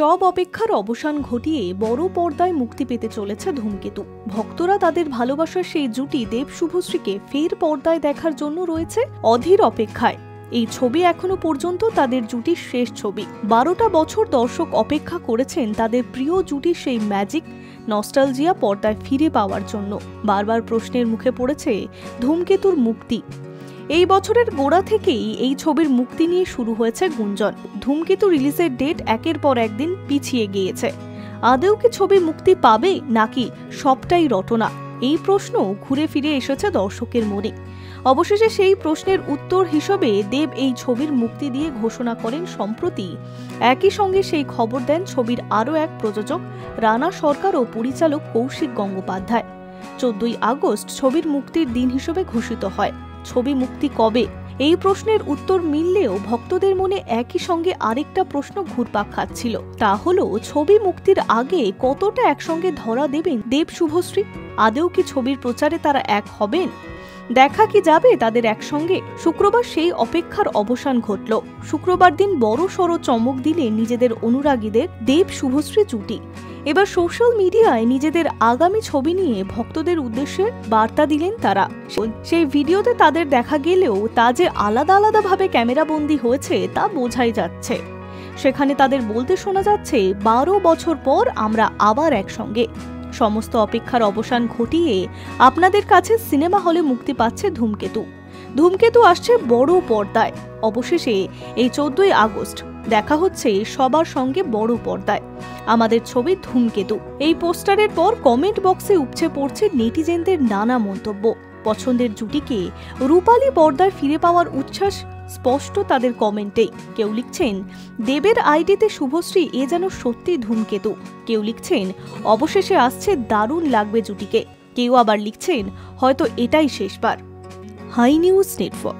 সব অপেক্ষার অবসান ঘটিয়ে বড় পর্দায় মুক্তি পেতে চলেছে ধূমকেতু। ভক্তরা তাদের ভালোবাসার সেই জুটি দেব শুভশ্রীকে ফের পর্দায় দেখার জন্য রয়েছে অধীর অপেক্ষায়। এই ছবি এখনো পর্যন্ত তাদের জুটির শেষ ছবি। 12টা বছর দর্শক অপেক্ষা করেছেন তাদের প্রিয় জুটির সেই ম্যাজিক নস্টালজিয়া পর্দায় ফিরে পাওয়ার জন্য। বারবার প্রশ্নের মুখে পড়েছে ধূমকেতুর মুক্তি। এই বছরের গোড়া থেকেই এই ছবির মুক্তি নিয়ে শুরু হয়েছে গুঞ্জন। ধূমকেতু রিলিজের ডেট একের পর একদিন পিছিয়ে গিয়েছে। আদৌ কি ছবি মুক্তি পাবে নাকি সবটাই রটনা? এই প্রশ্ন ঘুরে ফিরে এসেছে দর্শকের মনে। অবশেষে সেই প্রশ্নের উত্তর হিসেবে দেব এই ছবির মুক্তি দিয়ে ঘোষণা করেন সম্প্রতি। একই সঙ্গে সেই খবর দেন ছবির আরও এক প্রযোজক রানা সরকার ও পরিচালক কৌশিক গঙ্গোপাধ্যায়। 14ই আগস্ট ছবির মুক্তির দিন হিসেবে ঘোষিত হয়। ছবি মুক্তি কবে? এই প্রশ্নের উত্তর মিললেও ভক্তদের মনে একই সঙ্গে আরেকটা প্রশ্ন ঘুরপাক খাচ্ছিল। তা হলো, ছবি মুক্তির আগে কতটা একসঙ্গে ধরা দেবেন দেব শুভশ্রী? আদৌ কি ছবির প্রচারে তারা এক হবেন? দেখা কি যাবে তাদের একসঙ্গে? শুক্রবার সেই অপেক্ষার অবসান ঘটল। শুক্রবার দিন বড় সড় চমক দিলে নিজেদের অনুরাগীদের দেব শুভশ্রী জুটি। এবার সোশ্যাল মিডিয়ায় নিজেদের আগামী ছবি নিয়ে ভক্তদের উদ্দেশ্যে বার্তা দিলেন তারা। সেই ভিডিওতে তাদের দেখা গেলেও তা যে আলাদা আলাদাভাবে ক্যামেরাবন্দি হয়েছে তা বোঝাই যাচ্ছে। সেখানে তাদের বলতে শোনা যাচ্ছে, 12 বছর পর আমরা আবার একসঙ্গে। সমস্ত অপেক্ষার অবসান ঘটিয়ে আপনাদের কাছে সিনেমা হলে মুক্তি পাচ্ছে ধূমকেতু। ধূমকেতু আসছে বড় পর্দায়। অবশেষে এই 14ই আগস্ট দেখা হচ্ছে সবার সঙ্গে বড় পর্দায় আমাদের ছবি ধূমকেতু। এই পোস্টারের পর কমেন্ট বক্সে উপচে পড়ছে নেটিজেনদের নানা মন্তব্য। পছন্দের জুটিকে রূপালী পর্দায় ফিরে পাওয়ার উচ্ছ্বাস স্পষ্ট তাদের কমেন্টেই। কেউ লিখছেন, দেবের আইডিতে শুভশ্রী এ যেন সত্যি ধূমকেতু। কেউ লিখছেন, অবশেষে আসছে, দারুণ লাগবে জুটিকে। কেউ আবার লিখছেন, হয়তো এটাই শেষবার। Hi News network.